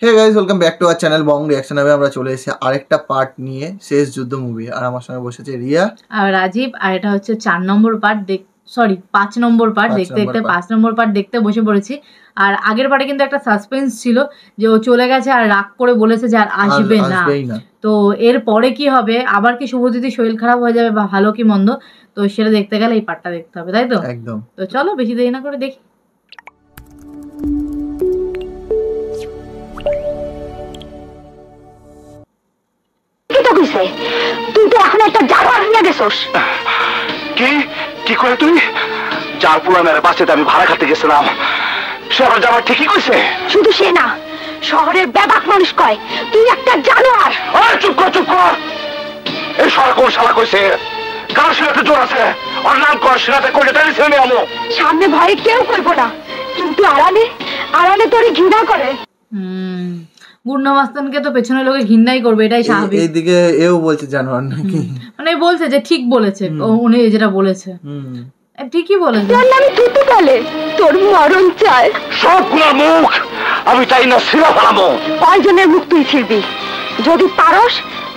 Hey guys, welcome back to our channel Bong reaction. আমরা চলে এসেছি আরেকটা পার্ট নিয়ে, শেষ যুদ্ধ মুভি। আর আমার সঙ্গে বসেছে রিয়া আর রাজীব। আর এটা হচ্ছে 4 নম্বর পার্ট, 5 নম্বর পার্ট। দেখতে 5 নম্বর পার্ট দেখতে বসে পড়েছি। আর আগের পার্টে কিন্তু একটা সাসপেন্স ছিল যে ও চলে গেছে আর রাগ করে বলেছে যে আর আসবে না। তো এর পরে কি হবে, আবার কি শুভজ্যোতির শরীর খারাপ হয়ে যাবে বা ভালো কি মন্দ, তো সেটা দেখতে গেলে এই পার্টটা দেখতে হবে, তাই তো? একদম। তো চলো বেশি দেরি না করে দেখি। তুই তো এখন একটা জানোয়ার নিয়ে গেছস। কি করে তুই? যার পুরানের বাসেতে আমি ভাড়া খাতে গেছিলাম, সে আবার যাওয়ার ঠিকই কইছে। শুধু সে না, শহরের ব্যাপক মানুষ কয় তুই একটা জানোয়ার। চুপ কর। এই শহর কোন শালা কইছে? কার সিনাতে জোর আছে? ওর নাম কর, সিনাতে কইলে তাই ছেলে আমো। সামনে ভয়ে কেউ কইব না, কিন্তু আড়ালে তোরে ঘৃণা করে। গুন্ডা মাস্তানকে তো পেছনে লোকে ঘৃণাই করবে, এটাই স্বাভাবিক। এইদিকে এও বলছে জানোয়ার নাকি, মানে বলছে যে ঠিক বলেছে, উনি যেটা বলেছে ঠিকই বলেছে। তোর নামে তুই বলে তোর মরণ চায়। সবগুলোর মুখ আমি তাই না ছিঁড়া ফেলাবো। কয়জনের মুখ তুই ছিড়বি? যদি পারস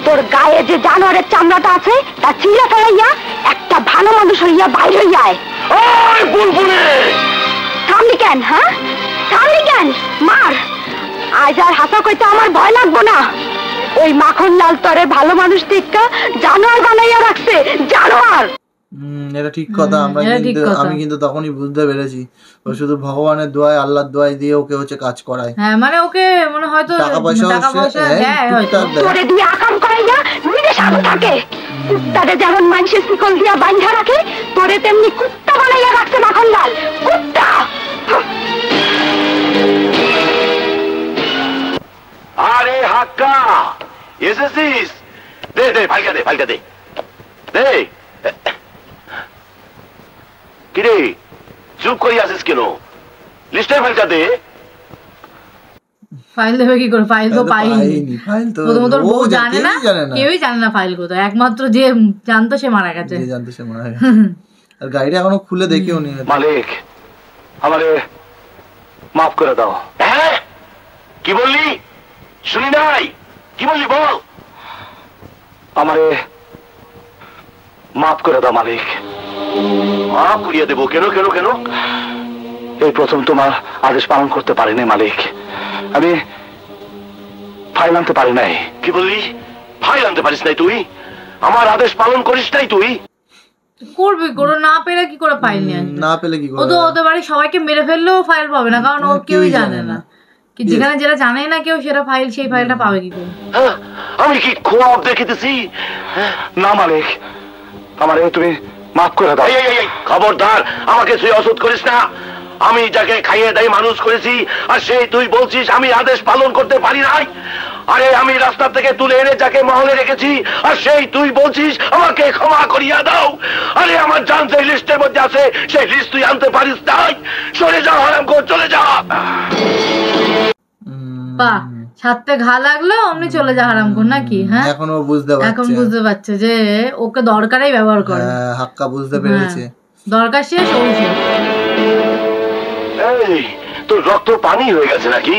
তোর গায়ে যে জানোয়ারের চামড়াটা আছে তা ছিঁড়া ফেলাইয়া একটা ভালো মানুষ হইয়া বাইরে হইয়া আয়। ওই বুলবুলি, থামলি কেন? থামলি কেন? মার। আজ আর হাসা কইতে আমার ভয় লাগবো না। ওই মাখন লাল তরে ভালো মানুষ দেখা জানোয়ার বানাইয়া রাখছে, জানোয়ার। এটা ঠিক কথা। আমি কিন্তু তখনই বুঝতে পেরেছি ও শুধু ভগবানের দোয়ায়, আল্লাহর দোয়ায় দিয়ে ওকে হচ্ছে কাজ করায়। হ্যাঁ, মানে ওকে মনে হয়তো টাকা পয়সা দেয় হয়তো। তোরে দিয়ে আকাম করাইয়া নিজে সাথে থাকে। কুত্তারে যেমন মানুষের শিকল দিয়া বাঁধা রাখে, তোরে তেমনি কুত্তা বানাইয়া রাখছে মাখন লাল। কুত্তা। আরে হাক্কা, এসেছিস? দে ফাইলটা দে। কিরে চুপ করে আছিস কেন? লিস্টের ফাইলটা দে। ফাইল দেবে কি করে? ফাইল তো পাইনি। প্রথমত বউ জানে না, কেউই জানে না ফাইল কোথায়। একমাত্র যে জানতো সে মারা গেছে। আর গাড়িটা এখনো খুলে দেখিও নি। মালিক, আমারে মাফ করে দাও। হ্যাঁ, কি বললি? শুনি নাই। কি বললি বল। আমারে মাফ করে দাও মালিক। মাফ করিয়ে দেবো? কেন? এই প্রথম তোমার আদেশ পালন করতে পারিনি মালিক। আমি ফাইল আনতে পারি নাই। কি বললি? ফাইল আনতে পারিস নাই তুই? আমার আদেশ পালন করিস নাই তুই? করবি করো, না পেলে কি করে ফাইল নিয়ে আসবে? না পেলে কি করে? ও তো ওদের বাড়ি সবাইকে মেরে ফেললেও ফাইল পাবে না, কারণ ও কেউই জানে না। যেখানে যেটা জানে না কেউ, সেটা সেই ফাইলটা পাবে কি করে? আমি কি খোয়াব দেখিতেছি? না মালিক, আমারে তুমি মাফ করে দাও। খবরদার, আমাকে তুই অসুধ করিস না। আমি যাকে খাইয়ে দেয় মানুষ করেছি, আর সেই তুই বলছিস আমি আদেশ পালন করতে পারি নাই। আরে আমি রাস্তা থেকে তুলে এনে যাকে মহলে রেখেছি, আর সেই তুই বলছিস আমাকে ক্ষমা করিয়া দাও। আরে আমার জান যে লিস্টের মধ্যে আছে, সেই লিস্ট তুই আনতে পারিস নাই। সরে যা হারামখোর, চলে যা। ছাড়তে ঘা লাগলো অমনি চলে যা হারামখোর নাকি? হ্যাঁ, এখন বুঝতে পারছে যে ওকে দরকারই ব্যবহার করে। হাক্কা বুঝতে পেরেছে, দরকার শেষ। এই তোর রক্ত পানি হয়ে গেছে নাকি?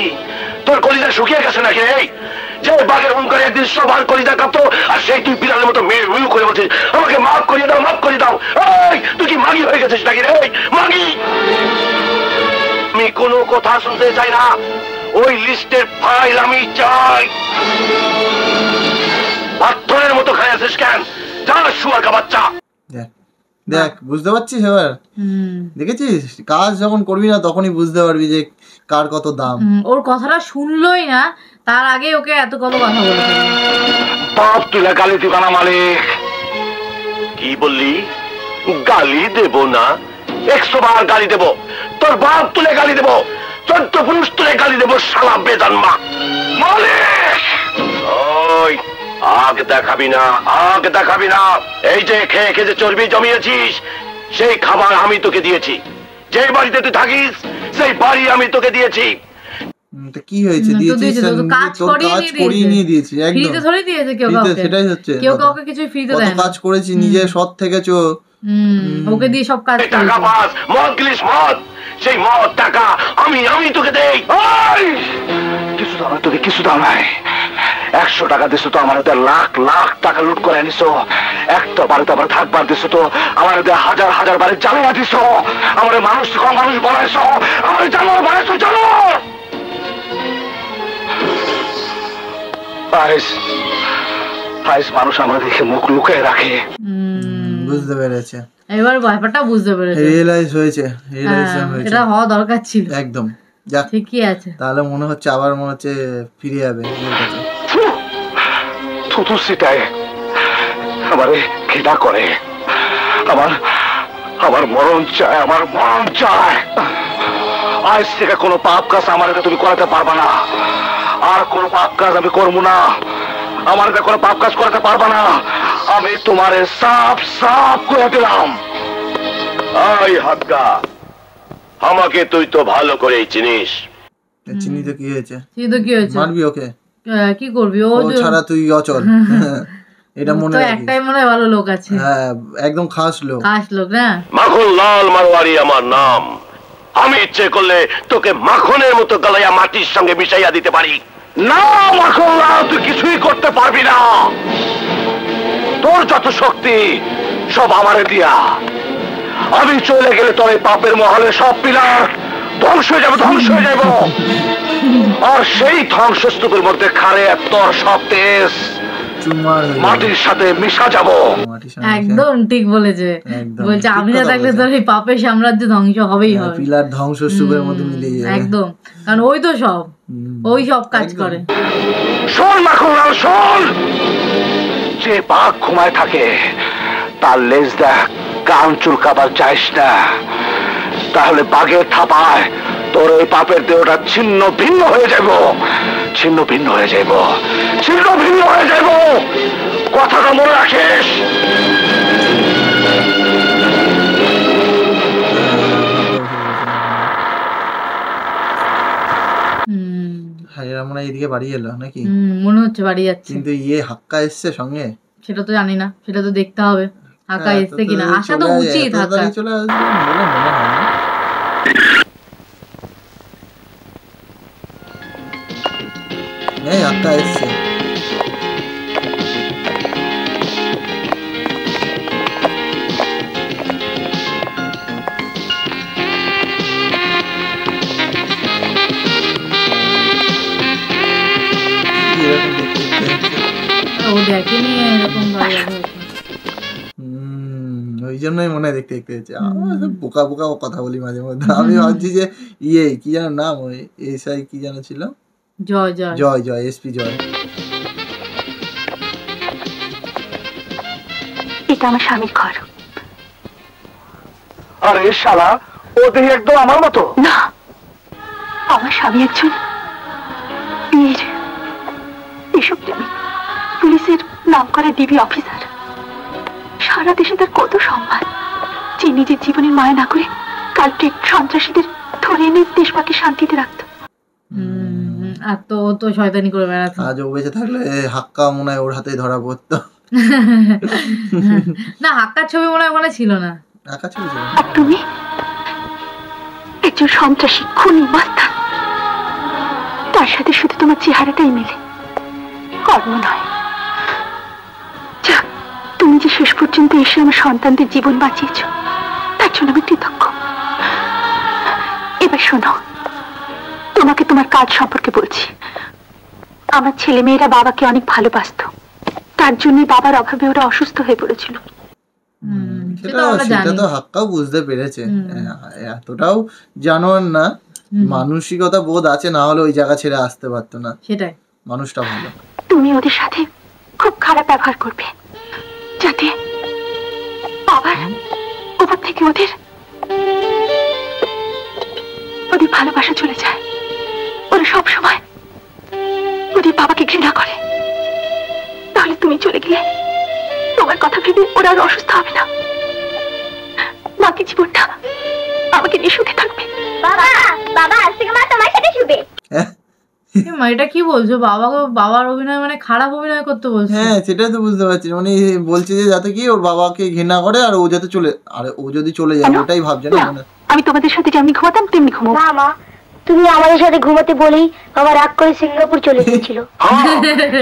তোর কলিজা শুকিয়ে গেছে নাকি? এই যে বাঘের হুঙ্কারে একদিন সবার কলিজা কাঁপতো, আর সেই তুই বিড়ালের মতো মেয়ে করে বলছিস আমাকে মাফ করিয়ে দাও। এই তুই কি মাগি হয়ে গেছিস নাকি রে? মাগি। আমি কোনো কথা শুনতে চাই না। ওই লিস্টের ফাইল আমি চাই। পাথরের মতো খাই আছিস কেন? যা শুয়ার কা বাচ্চা। দেখ, বুঝতে পারছিস এবার? দেখেছিস, কাজ যখন করবি না তখনই বুঝতে পারবি যে কার কত দাম। ওর কথাটা শুনলই না, তার আগে ওকে এত কত কথা বলে। বাপ তুলে গালি দিবা না মালিক। কি বললি? গালি দেব না? 100 বার গালি দেব। তোর বাপ তুলে গালি দেব, 14 পুরুষ তুলে গালি দেব, শালা বেজন্মা মালিক। ওই আগ দেখাবি না। এই যে খেয়ে যে চর্বি জমিয়েছিস, সেই খাবার আমি তোকে দিয়েছি। যে বাড়িতে তুই থাকিস সেই বাড়ি আমি তোকে দিয়েছি। কি হয়েছে? কাজ করিয়ে নিয়ে দিয়েছি। ফ্রিতে ধরে দিয়েছে কেউ কাউকে? সেটাই হচ্ছে, কেউ কাউকে কিছু ফ্রিতে দেয় না। কাজ করেছি, নিজে সৎ থেকেছো। ওকে দিয়ে সব কাজ করেছি। টাকা পাস, মদ গিলিস, মদ। সেই মদ টাকা আমি তোকে দেই। কিছু তুমি কিছু দাও নাই। 100 টাকা দিছো তো আমার লাখ লাখ টাকা লুট করে আনিছো। একটা বাড়িতে আবার থাকবার দিছো তো আমার হাজার হাজার বাড়ি জ্বালিয়ে দিছো। আমার মানুষ মানুষ বানাইছো, আমার জানোয়ার বানাইছো জানোয়ার। আইস মানুষ আমরা দেখে মুখ লুকিয়ে রাখে। বুঝতে পেরেছে এবার ব্যাপারটা বুঝতে পেরেছে, রিয়েলাইজ হয়েছে, রিয়েলাইজেশন হয়েছে। এটা হওয়া দরকার ছিল একদম। যাক ঠিকই আছে, তাহলে মনে হচ্ছে আবার মনে হচ্ছে ফিরে যাবে নিজের কাছে। থুতু সিটায় আমারে ঘৃণা করে। আমার মরণ চায়, আমার মরণ চায়। আজ থেকে কোনো পাপ কাজ আমার তুমি করাতে পারবা না। আর কোনো পাপ কাজ আমি করবো না। আমার কোনো পাপ কাজ করাতে পারবা না। আমি তোমারে সাফ সাফ করে দিলাম। আই হাক্কা, আমাকে তুই তো ভালো করেই চিনিস। চিনি তো কি হয়েছে, চিনি তো কি হয়েছে, মারবি ওকে, কি করবি, ও ছাড়া তুই অচল। এটা মনে রাখিস, একটাই মনে হয় ভালো লোক আছে। হ্যাঁ একদম খাস লোক, খাস লোক না। মাখন লাল মারওয়ারি আমার নাম। আমি ইচ্ছে করলে তোকে মাখনের মতো গলাইয়া মাটির সঙ্গে মিশাইয়া দিতে পারি। না মাখন লাল, তুই কিছুই করতে পারবি না। তোর যত শক্তি সব আমারে দিয়া। আমি চলে গেলে তোর এই পাপের মহলে সব পিলার ধ্বংস হয়ে যাবে, ধ্বংস হয়ে যাব। আর সেই ধ্বংসস্তূপের মধ্যে খারে তোর সব তেজ মাটির সাথে মিশা যাব। একদম ঠিক বলেছে, বলছে আমি না থাকলে তোর এই পাপের সাম্রাজ্য ধ্বংস হবেই হবে। পিলার ধ্বংসস্তূপের মধ্যে মিলিয়ে যাবে একদম, কারণ ওই তো সব, ওই সব কাজ করে। শোন মাখন লাল শোন, যে বাঘ ঘুমায় থাকে তার লেজ দেখ, কান চুলকাবার চাইস না। তাহলে বাঘের থাপায় তোর এই পাপের দেহটা ছিন্ন ভিন্ন হয়ে যাব, ছিন্ন ভিন্ন হয়ে যাব, ছিন্ন ভিন্ন হয়ে যাব। কথাটা মনে রাখিস। এরা মনে হয় এদিকে বাড়ি এলো নাকি, মনে হচ্ছে বাড়ি যাচ্ছে। কিন্তু হাক্কা এসছে সঙ্গে, সেটা তো জানি না, সেটা তো দেখতে হবে হাক্কা এসছে কিনা। আসা তো উচিত, হাক্কা চলে আসবে বলে মনে হয় না। হাক্কা এসছে, ওই জন্যই মনে হয় দেখতে দেখতে হচ্ছে। বোকা বোকা কথা বলি মাঝে মধ্যে। আমি ভাবছি যে কি যেন নাম, ওই এসআই কি যেন ছিল, জয় জয় জয় জয় এসপি জয়। এটা আমার স্বামীর ঘর। আরে শালা, ও দেখি একদম আমার মতো। না, আমার স্বামী একজন বীর দেশপ্রেমী, পুলিশের নাম করা ডিবি অফিসার। সারা দেশে তার কত সম্মান, যে নিজের জীবনের মায়া না করে কালপ্রিট সন্ত্রাসীদের ধরে এনে দেশবাকে শান্তিতে রাখতো। আর তো ও তো শয়তানি করে বেড়াতো। আজ ও বেঁচে থাকলে হাক্কা মনে হয় ওর হাতেই ধরা পড়তো। না, হাক্কার ছবি মনে হয় ওখানে ছিল না। হাক্কা ছবি ছিল। আর তুমি একজন সন্ত্রাসী, খুনি, মাস্তান। তার সাথে শুধু তোমার চেহারাটাই মেলে, কর্ম নয়। যাক, তুমি যে শেষ পর্যন্ত এসে আমার সন্তানদের জীবন বাঁচিয়েছ, তার জন্য আমি কৃতজ্ঞ। এবার শোনো, তোমাকে তোমার কাজ সম্পর্কে বলছি। আমার ছেলে মেয়েরা বাবাকে অনেক ভালোবাসতো, তার জন্য বাবার অভাবে ওরা অসুস্থ হয়ে পড়েছিল। সেটা তো হাক্কাও বুঝতে পেরেছে। এতটাও জানোয়ার না, মানসিকতা বোধ আছে, না হলে ওই জায়গা ছেড়ে আসতে পারতো না। সেটাই, মানুষটা ভালো। তুমি ওদের সাথে খুব খারাপ ব্যবহার করবে, যাতে বাবার ওপর থেকে ওদের ভালোবাসা চলে যায়। ওরা সব সময় ওদের বাবাকে ঘৃণা করে। তাহলে তুমি চলে গেলে তোমার কথা ভেবে ওরা আর অসুস্থ হবে না। বাকি জীবনটা আমাকে নিয়ে শুতে থাকবে। বাবা, বাবা আজ থেকে মা তোমার সাথে শুবে। মা এটা কি বলছো? বাবার অভিনয় মানে খারাপ অভিনয় করতে বলছো? হ্যাঁ, সেটাই তো বুঝতে পারছি। মানে বলছে যে যাতে কি ওর বাবাকে ঘৃণা করে আর ও যাতে ও যদি চলে যায় ওটাই ভাবছে না। আমি তোমাদের সাথে যেমনি ঘুমাতাম তেমনি ঘুমাবো। না মা, তুমি আমাদের সাথে ঘুমাতে বলেই বাবা রাগ করে সিঙ্গাপুর চলে গিয়েছিল।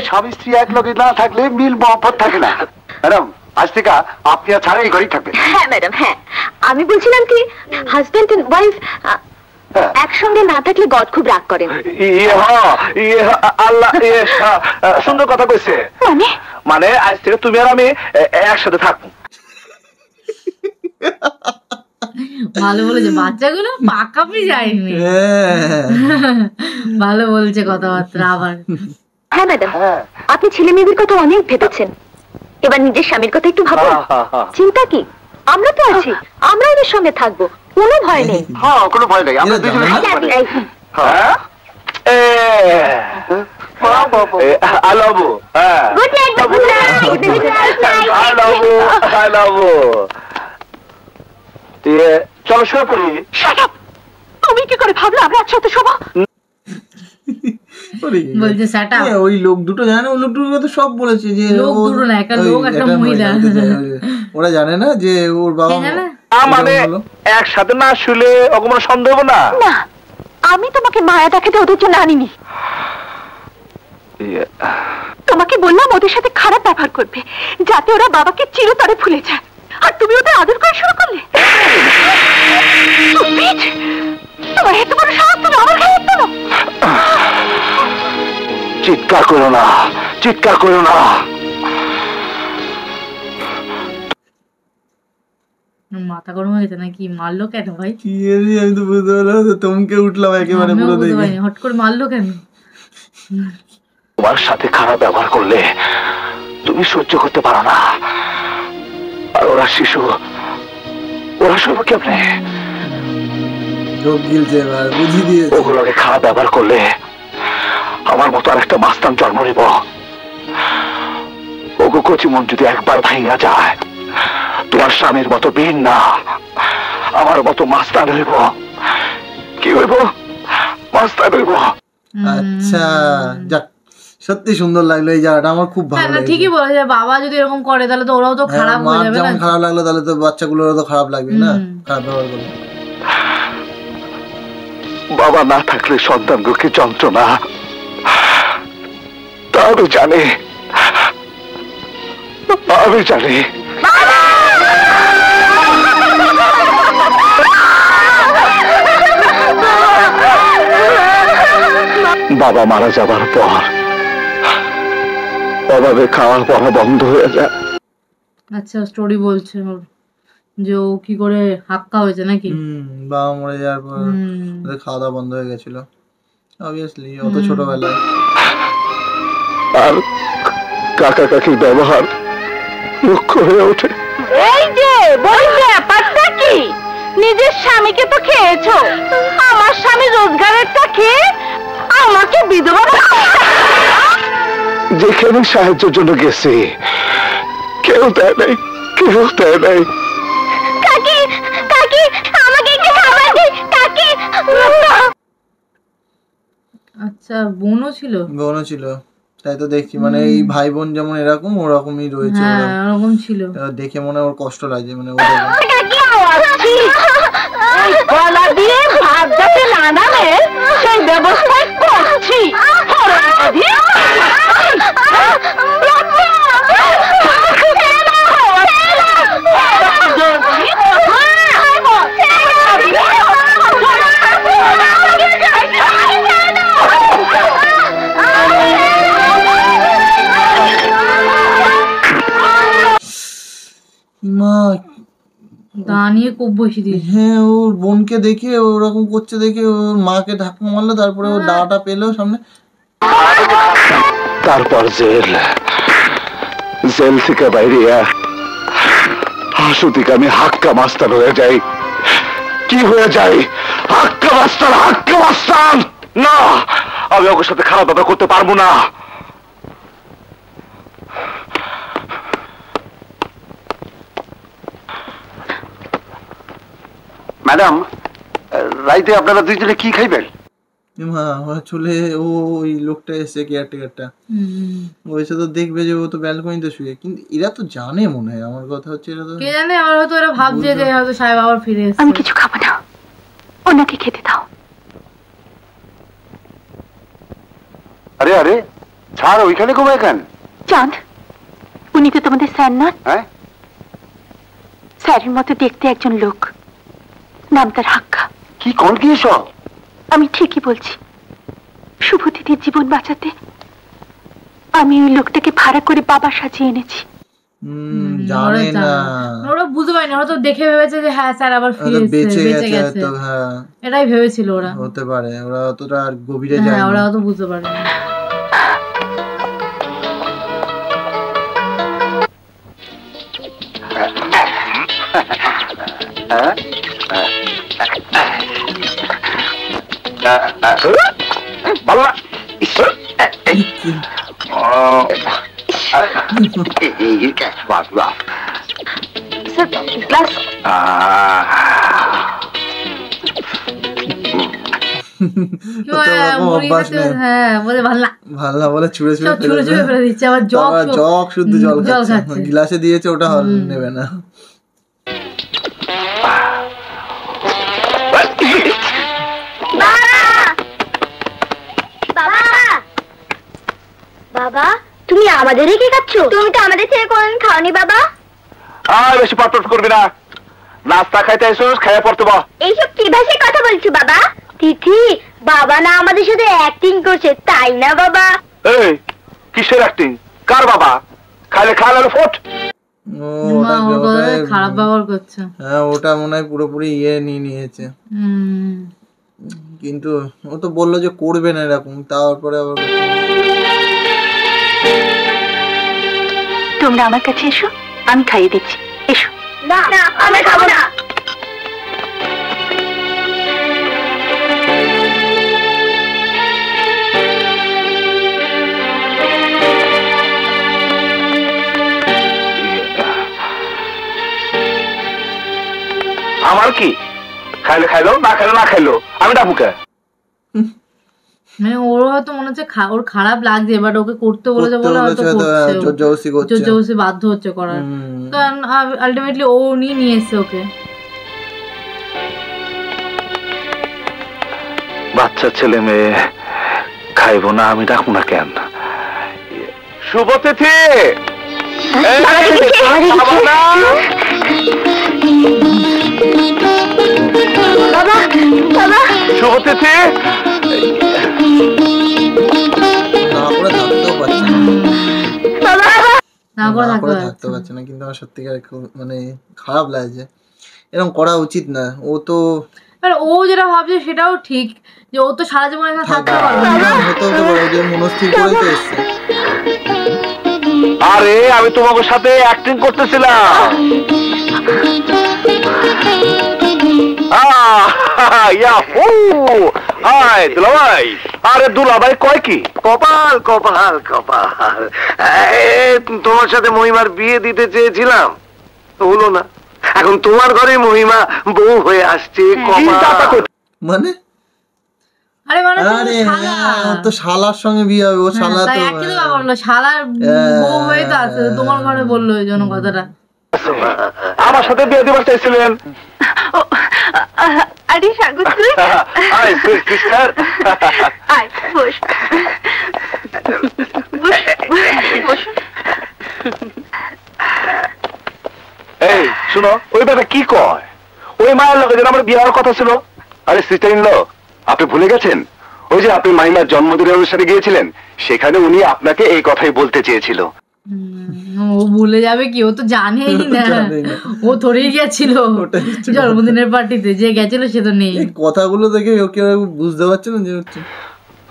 স্বামী স্ত্রী এক লগে না থাকলে মিল মহব্বত থাকে না। ম্যাডাম আজ থেকে আপনি আর ছাড়া এই ঘরেই থাকবেন। হ্যাঁ ম্যাডাম, হ্যাঁ। আমি বলছিলাম কি, হাজবেন্ড এন্ড ওয়াইফ একসঙ্গে না থাকলে গড খুব রাগ করেন। আল্লাহ সুন্দর কথা কইছে। মানে আজ থেকে তুমি আর আমি একসাথে থাকবো। ভালো বলেছে, বাচ্চাগুলো পাকাপি যায়নি। ভালো বলছে কথাবার্তা। আবার হ্যাঁ ম্যাডাম, আপনি ছেলে মেয়েদের কথা অনেক ভেবেছেন, এবার নিজের স্বামীর কথা একটু ভাবুন। চিন্তা কি, আমরা তো আছি, আমরা ওদের সঙ্গে থাকবো, কোনো ভয় নেই। হ্যাঁ কোনো ভয় নেই, আমরা দুজনে I love you. Good night. I love you. I love you. চলো শুয়ে পড়ি। তুমি কি করে ভাবলে আমরা একসাথে শোবো? বলছে সেটা ওই লোক দুটো জানে না, ওই লোক দুটো তো সব বলেছে যে লোক দুটো না, একটা লোক একটা মহিলা। ওরা জানে না যে ওর বাবা মানে একসাথে না শুলে ওকে সন্দেহ না। না, আমি তোমাকে মায়া দেখাতে ওদের জন্য আনিনি। তোমাকে বললাম ওদের সাথে খারাপ ব্যবহার করবে, যাতে ওরা বাবাকে চিরতরে ভুলে যায়, আর তুমি ওদের আদর করা শুরু করলে। তোমার এত বড় সাহস, তুমি আমার গায়ে হাত তোলো? চিৎকার করো না, চিৎকার করো না। মাথা গরম হয়ে গেছে নাকি? মারলো কেন ভাই? কি আমি তো বুঝতে পারলাম, তোমকে উঠলাম একেবারে পুরো দেখে। হট করে মারলো কেন? তোমার সাথে খারাপ ব্যবহার করলে তুমি সহ্য করতে পারো না, আর ওরা শিশু, ওরা সব কেমনে বুঝি দিয়ে ওগুলোকে খারাপ ব্যবহার করলে আমার মতো আর একটা মাস্তান জন্ম নিব। ওগো কচি মন যদি একবার ভাঙা যায়, তোমার স্বামীর মতো বীর না, আমার মতো মাস্তান হইব। কি হইব? মাস্তান হইব। আচ্ছা যাক, সত্যি সুন্দর লাগলো এই জায়গাটা, আমার খুব ভালো লাগলো। ঠিকই বলেছে, বাবা যদি এরকম করে তাহলে তো ওরাও তো খারাপ হয়ে যাবে। যেমন খারাপ লাগলো তাহলে তো বাচ্চাগুলোরও তো খারাপ লাগবে না, খারাপ ব্যবহার করলে। বাবা না থাকলে সন্তানগুলোকে যন্ত্রণা, তা আমি জানি, আমি জানি। বাবা মারা যাবার পর অভাবে খাওয়া পড়া বন্ধ হয়ে যায়। আচ্ছা, স্টোরি বলছে ওর যে ও কি করে হাক্কা হয়েছে নাকি? বাবা মরে যাওয়ার পর ওদের খাওয়া দাওয়া বন্ধ হয়ে গেছিল, অবভিয়াসলি অত ছোটবেলায়। আর কাকা কাকির ব্যবহার মুখ্য হয়ে ওঠে। এই যে বলবে ব্যাপারটা কি, নিজের স্বামীকে তো খেয়েছো, আমার স্বামী রোজগারেরটা খেয়ে আমাকে বিধবা। যেখানে সাহায্যের জন্য গেছি কেউ দেয় নাই, কেউ দেয় নাই। কাকি, কাকি আমাকে একটু খাবার দিন কাকি। আচ্ছা, বোনও ছিল? বোনও ছিল, তাই তো দেখছি। মানে এই ভাই বোন যেমন এরকম ওরকমই রয়েছে, ওরকম ছিল। দেখে মনে ওর কষ্ট লাগে, মানে গলা দিয়ে ভাত যাতে না নামে সেই ব্যবস্থায় করছি। মা দাঁড়িয়ে খুব বসে দিয়েছে। হ্যাঁ, ওর বোনকে দেখে ওরকম করছে দেখে ওর মাকে ধাক্কা মারলো, তারপরে ওর ডাটা পেলো সামনে, তারপর জেল, জেল থেকে বাইরে হাসুদিকে আমি হাক্কা মাস্তান হয়ে যাই। কি হয়ে যাই? হাক্কা মাস্তান, হাক্কা মাস্তান। না, আমি ওর সাথে খারাপ ব্যবহার করতে পারবো না। ম্যাডাম, রাইতে আপনারা দুইজনে কি খাইবেন? মা চলে ওই লোকটা এসে কেয়ারটেকারটা, ও এসে তো দেখবে যে ও তো ব্যালকনিতে শুয়ে, কিন্তু এরা তো জানে মনে হয়, আমার কথা হচ্ছে এরা তো কে জানে, আমার হয়তো এরা ভাবছে যে হয়তো সাহেব আবার ফিরে এসেছে। আমি কিছু খাবো না, ওনাকে খেতে দাও। আরে আরে ছাড়, ওইখানে ঘুমায় কেন? চাঁদ, উনি তো তোমাদের স্যার নন? হ্যাঁ, স্যারের মতো দেখতে একজন লোক, নাম তার হাক্কা। কি কোন কি সব? আমি ঠিকই বলছি। শুভতিথির জীবন বাঁচাতে আমি ওই লোকটাকে ভাড়া করে বাবা সাজিয়ে এনেছি। জানে না, ওরা বুঝতে পারেনি, ওরা তো দেখে ভেবেছে যে হ্যাঁ স্যার আবার বেঁচে বেঁচে গেছে, গেছে তো। হ্যাঁ, এটাই ভেবেছিল ওরা। হতে পারে, ওরা অতটা আর গভীরে যায় হ্যাঁ, না। ওরা অত বুঝতে পারেনি। হ্যাঁ, বলে ভাল না বলে ছুঁড়ে ছুঁড়ে ফেলে দিচ্ছে, আবার জগ শুদ্ধ জল খাচ্ছে, গ্লাসে দিয়েছে ওটা নেবে না। বাবা, তুমি আমাদের রেখে খাচ্ছ? তুমি তো আমাদের ছেড়ে কোনদিন খাওনি বাবা। আর বেশি পাটপাট করবি না, নাস্তা খাইতে এসোস, খাইয়া পড়তে বা। এইসব কি ভাষায় কথা বলছো বাবা? তিথি, বাবা না আমাদের সাথে অ্যাক্টিং করছে, তাই না বাবা? এই কিসের অ্যাক্টিং? কার বাবা? খাইলে খাওয়ালে ফোট। খারাপ ব্যবহার করছে। হ্যাঁ, ওটা মনে হয় পুরোপুরি নিয়ে নিয়েছে। কিন্তু ও তো বললো যে করবে না এরকম, তারপরে আবার তোমরা আমার কাছে এসো, আমি খাইয়ে দিচ্ছি। এসো। না, আমি খাবো না। আমার কি? খাইলে খাইলো, না খাইলো না খাইলো, আমি ডাকুকে। মানে ওর হয়তো মনে হচ্ছে ওর খারাপ লাগছে, বাট ওকে করতে বলেছে বলে হয়তো জোরজবরদস্তি বাধ্য হচ্ছে করার। কারণ আলটিমেটলি ও নিয়ে এসছে ওকে। বাচ্চা ছেলে মেয়ে খাইবো না, আমি ডাকবো না কেন? শুভতিথি, বাবা, বাবা, শুভতিথি। না করে থাকতে পারছে না, কিন্তু আমার সত্যিকার মানে খারাপ লাগছে। এরকম করা উচিত না। ও তো ও যেটা ভাবছে সেটাও ঠিক, যে ও তো সারা জীবন এখানে থাকতে পারবে না, মনস্থির করে তো এসছে। আরে আমি তোমাদের সাথে অ্যাক্টিং করতেছিলাম। দুলাভাই, আরে দুলাভাই কয় কি? কপাল কপাল কপাল, তোমার সাথে মহিমার বিয়ে দিতে চেয়েছিলাম, হলো না। এখন তোমার ঘরে মহিমা বউ হয়ে আসছে। মানে আরে মানে তো শালার সঙ্গে বিয়ে হবে, ও শালা তো শালার বউ হয়ে তো আছে, তোমার ঘরে বললো এই জন্য কথাটা। আমার সাথে বিয়ে দিবার চাইছিলেন? আরে স্বাগত। এই শুনো, ওই ব্যাপারে কি কয়? ওই মায়ের লোক যেন আমার বিয়ে হওয়ার কথা ছিল। আরে সিস্টার ইন ল, আপনি ভুলে গেছেন? ওই যে আপনি মাইমার জন্মদিনের অনুষ্ঠানে গিয়েছিলেন, সেখানে উনি আপনাকে এই কথাই বলতে চেয়েছিল। ও ভুলে যাবে কি? ও তো জানেই না, ও থরেই গেছিল জন্মদিনের পার্টিতে, যে গেছিল সে তো নেই। কথাগুলো দেখে ওকে বুঝতে পারছে না যে হচ্ছে।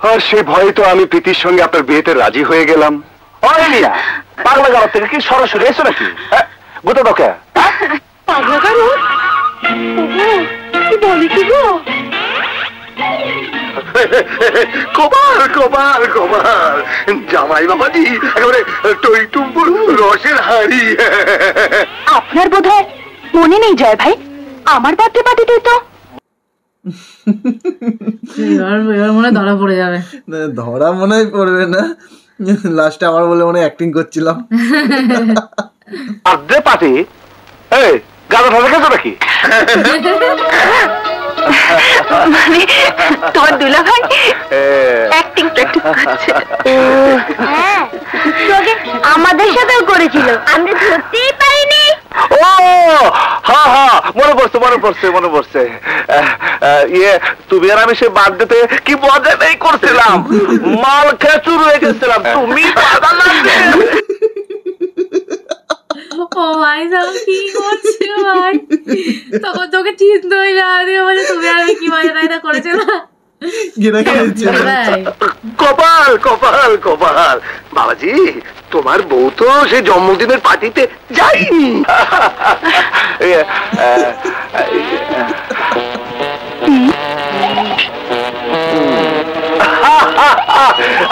আর সে ভয়ে তো আমি প্রীতির সঙ্গে আপনার বিয়েতে রাজি হয়ে গেলাম। পাগলা গাড়ার থেকে কি সরাসরি এসো নাকি? গোটা দোকে পাগলা গাড়ো বলে কি গো? কপাল কপাল কপাল, জামাই বাবাজি একেবারে টইটুম্বুর রসের হাড়ি। আপনার বোধহয় মনে নেই জয় ভাই, আমার বার্থডে পার্টিতে তো এবার মনে ধরা পড়ে যাবে। ধরা মনে হয় পড়বে না, লাস্টে আমার বলে মনে অ্যাক্টিং করছিলাম। Birthday party? এই গাড়া ঢাকা গেছো নাকি? মানে তোমার দুলাভাই অ্যাক্টিং প্র্যাকটিস করছে। হ্যাঁ, তোকে আমাদের সাথেও করেছিল, আমরা ধরতেই পারিনি। ও হ্যাঁ হ্যাঁ, মনে পড়ছে। ইয়ে, তুমি আর আমি সে বার্থডেতে কি মজাটাই করছিলাম, মাল খেয়ে চুর হয়ে গেছিলাম, তুমি পাগল লাগছে। ও ভাই সাহেব কি করছো ভাই, তখন তোকে চিন্তা হয়ে যাবে বলে তুমি আর আমি কি মজাটা করেছিলাম। কপাল কপাল কপাল বাবাজি, তোমার বউ তো সে জন্মদিনের পার্টিতে যায়নি।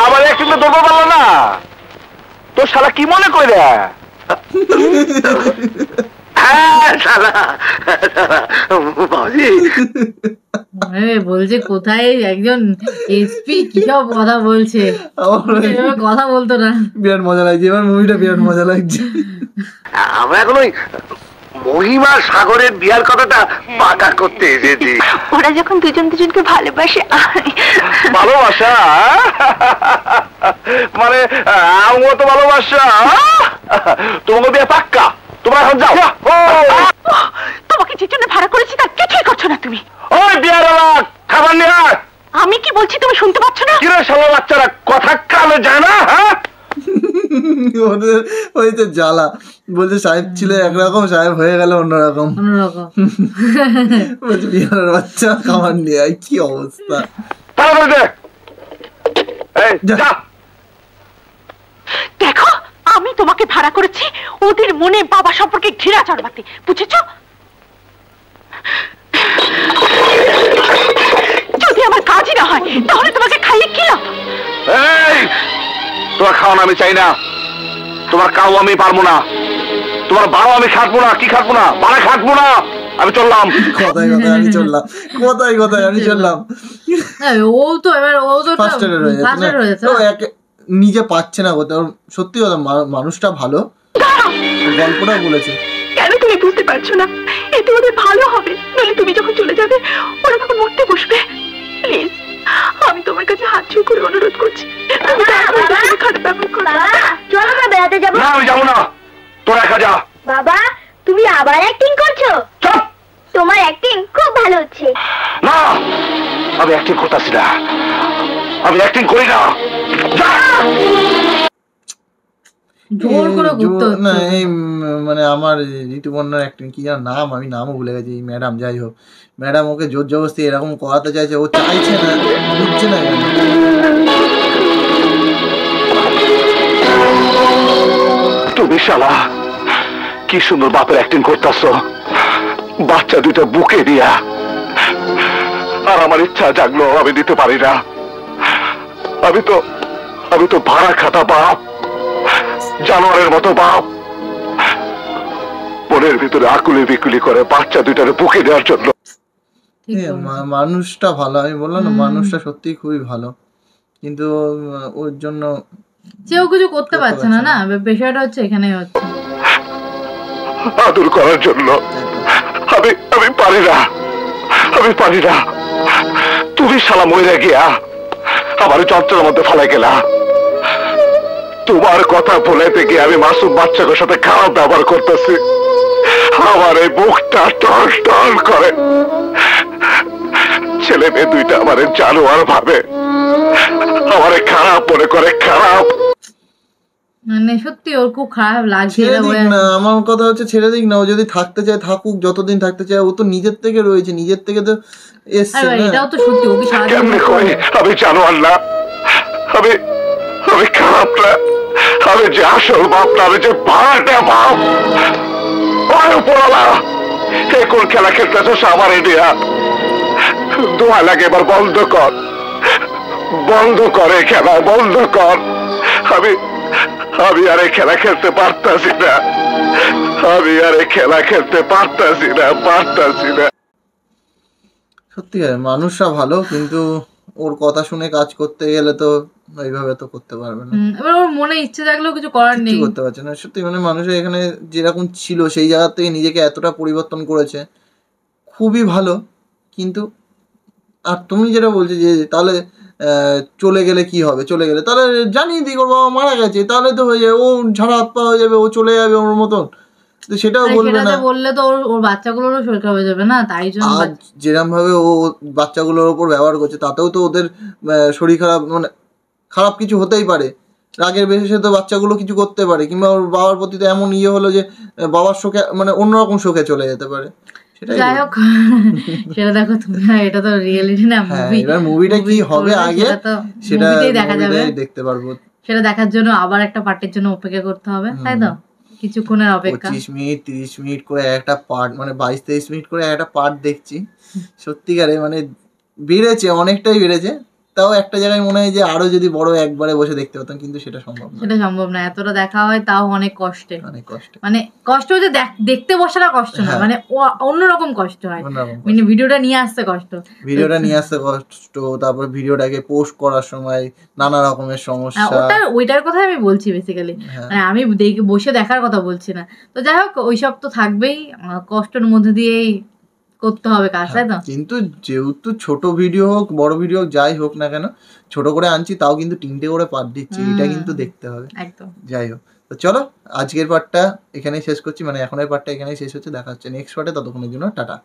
আবার একটু ধরবো পারলো না, তোর শালা কি মনে করে? বলছে কোথায় একজন এসপি কি সব কথা বলছে, কথা বলতো না। বিরাট মজা লাগছে, এবার মুভিটা বিরাট মজা লাগছে। আমরা এখন ওই মহিমা সাগরের বিয়ার কথাটা পাকা করতে এসেছি। ওরা যখন দুজন দুজনকে ভালোবাসে, ভালোবাসা মানে আমার তো ভালোবাসা, তোমাকে বিয়ে পাক্কা, তোমরা এখন যাও। তোমাকে যে জন্য ভাড়া করেছি তার কিছুই করছো না তুমি। ওই বিয়ারওয়ালা খাবার নিয়ে আয়। আমি কি বলছি তুমি শুনতে পাচ্ছ না? কিরে শালা বাচ্চারা কথা কানে যায় না? হ্যাঁ, ওদের ওই তো জ্বালা, বলছে সাহেব ছিল একরকম, সাহেব হয়ে গেল অন্যরকম। বলছে বিহারের বাচ্চা খাবার নিয়ে আয়, কি অবস্থা। দেখো, আমি তোমাকে ভাড়া করেছি ওদের মনে বাবা সম্পর্কে ঘৃণা জন্মাতে, বুঝেছো? যদি আমার কাজই না হয় তাহলে তোমাকে খাইয়ে কি লাভ? তোমার খাওয়ানো আমি চাই না, তোমার কাউ আমি পারবো না, তোমার বারো আমি খাটবো না, কি খাটবো না, বারে খাটবো না, আমি চললাম। কথায় কথায় আমি চললাম। ও তো এবার ও তো ফার্স্টেডের হয়ে যাচ্ছে, নিজে পাচ্ছে না কোথাও। সত্যি কথা, মানুষটা ভালো, গল্পটা বলেছে। কেন তুমি বুঝতে পারছো না? এতে ওদের ভালো হবে, নাহলে তুমি যখন চলে যাবে ওরা তখন মরতে বসবে। প্লিজ, আমি তোমার কাছে হাত জোড় করে অনুরোধ করছি, তুমি খারাপ ব্যবহার করো না। চলো না, বেড়াতে যাবো। না, আমি যাবো না, তোরা একা যা। বাবা, তুমি আবার অ্যাক্টিং করছো? চুপ! তোমার অ্যাক্টিং খুব ভালো হচ্ছে। না, আমি অ্যাক্টিং করতেছি না, আমি অ্যাক্টিং করি না। জোর করে ঘুরতে হচ্ছে না, এই মানে আমার ঋতুপর্ণার অ্যাক্টিং কি যেন নাম, আমি নামও ভুলে গেছি। এই ম্যাডাম, যাই হোক, ম্যাডাম ওকে জোর জবরদস্তি এরকম করাতে চাইছে, ও চাইছে না, বুঝছে না কেন। তুমি শালা কি সুন্দর বাপের অ্যাক্টিং করতেছো, বাচ্চা দুটো বুকে দিয়া, আর আমার ইচ্ছা জাগলো আমি দিতে পারি না। আমি তো ভাড়া খাতা বাপ, জানোয়ারের মতো বাপ, মনের ভিতরে আকুলি বিকুলি করে বাচ্চা দুইটারে বুকে দেওয়ার জন্য। মানুষটা ভালো, আমি বললাম না, মানুষটা সত্যি খুবই ভালো, কিন্তু ওর জন্য কেউ কিছু করতে পারছে না। না, বিষয়টা হচ্ছে এখানে হচ্ছে আদর করার জন্য আমি পারি না। তুমি শালা মরে গিয়া আমার যন্ত্রের মধ্যে ফেলে গেলা। তোমার কথা বলাইতে গিয়ে আমি মাসুম বাচ্চাদের সাথে খারাপ ব্যবহার করতেছি, আমার এই মুখটা টল টল করে। ছেলে মেয়ে দুইটা আমার জানোয়ার ভাবে, আমার খারাপ মনে করে, খারাপ। মানে সত্যি ওর খুব খারাপ লাগছে। আমার কথা হচ্ছে ছেড়ে দিক না, ও যদি থাকতে চায় থাকুক, যতদিন থাকতে চায়। ও তো নিজের থেকে রয়েছে, নিজের থেকে তো এসছে। এটাও তো সত্যি, ওকে আমি জানোয়ার না, আমি খারাপ না, আমি যে আসল বাপ না, আমি যে ভাড়াটা বাপ। কোন খেলা খেলতেছ আমার ইন্ডিয়া, দোয়া লাগে এবার বন্ধ কর খেলা, বন্ধ কর। আমি আর খেলা খেলতে পারতাছি না। সত্যি মানুষরা ভালো, কিন্তু ওর কথা শুনে কাজ করতে গেলে তো এইভাবে তো করতে পারবে না। এবার ওর মনে ইচ্ছে থাকলেও কিছু করার নেই, করতে পারছে না। সত্যি মানে মানুষের এখানে যেরকম ছিল সেই জায়গা থেকে নিজেকে এতটা পরিবর্তন করেছে, খুবই ভালো। কিন্তু আর তুমি যেটা বলছো যে তাহলে চলে গেলে কি হবে, চলে গেলে তাহলে জানিয়ে দিই ওর বাবা মারা গেছে, তাহলে তো হয়ে যাবে, ও ঝাড়া হাত পা হয়ে যাবে, ও চলে যাবে ওর মতন, তো সেটাও বলবে না। বললে তো ওর বাচ্চাগুলোরও শরীর খারাপ হয়ে যাবে না, তাই জন্য যেরকম ভাবে ও বাচ্চাগুলোর ওপর ব্যবহার করছে তাতেও তো ওদের শরীর খারাপ, মানে খারাপ কিছু হতেই পারে, রাগের বেশি তো বাচ্চাগুলো কিছু করতে পারে, কিংবা ওর বাবার প্রতি তো এমন হলো যে বাবার শোকে মানে অন্যরকম শোকে চলে যেতে পারে। যাই হোক সেটা দেখো তুমি, এটা তো রিয়েলিটি না মুভি, এবার মুভিটা কি হবে আগে সেটা দেখা যাবে, দেখতে পারবো। সেটা দেখার জন্য আবার একটা পার্টের জন্য অপেক্ষা করতে হবে, তাই তো? কিছুক্ষণের অপেক্ষা, 25 মিনিট 30 মিনিট করে একটা পার্ট, মানে 22-23 মিনিট করে একটা পার্ট দেখছি। সত্যিকারে মানে বেড়েছে, অনেকটাই বেড়েছে। তাও একটা জায়গায় মনে হয় যে আরো যদি বড় একবারে বসে দেখতে হতাম, কিন্তু সেটা সম্ভব না, সেটা সম্ভব না, এতটা দেখা হয় তাও অনেক কষ্টে, অনেক কষ্ট, মানে কষ্ট হচ্ছে দেখতে বসাটা কষ্ট না, মানে অন্যরকম কষ্ট হয়, মানে ভিডিওটা নিয়ে আসতে কষ্ট, তারপর ভিডিওটাকে পোস্ট করার সময় নানা রকমের সমস্যা, ওইটার কথা আমি বলছি বেসিক্যালি, মানে আমি বসে দেখার কথা বলছি না। তো যাই হোক ওইসব তো থাকবেই, কষ্টের মধ্যে দিয়েই করতে হবে কাজ, তাই তো? কিন্তু যেহেতু ছোট ভিডিও হোক বড় ভিডিও হোক যাই হোক না কেন, ছোট করে আনছি তাও কিন্তু 3টে করে পার্ট দিচ্ছি, এটা কিন্তু দেখতে হবে একদম। যাই হোক, তো চলো আজকের পার্টটা এখানেই শেষ করছি, মানে এখনের পার্টটা এখানেই শেষ হচ্ছে, দেখা হচ্ছে নেক্সট পার্টে, ততক্ষণের জন্য টাটা।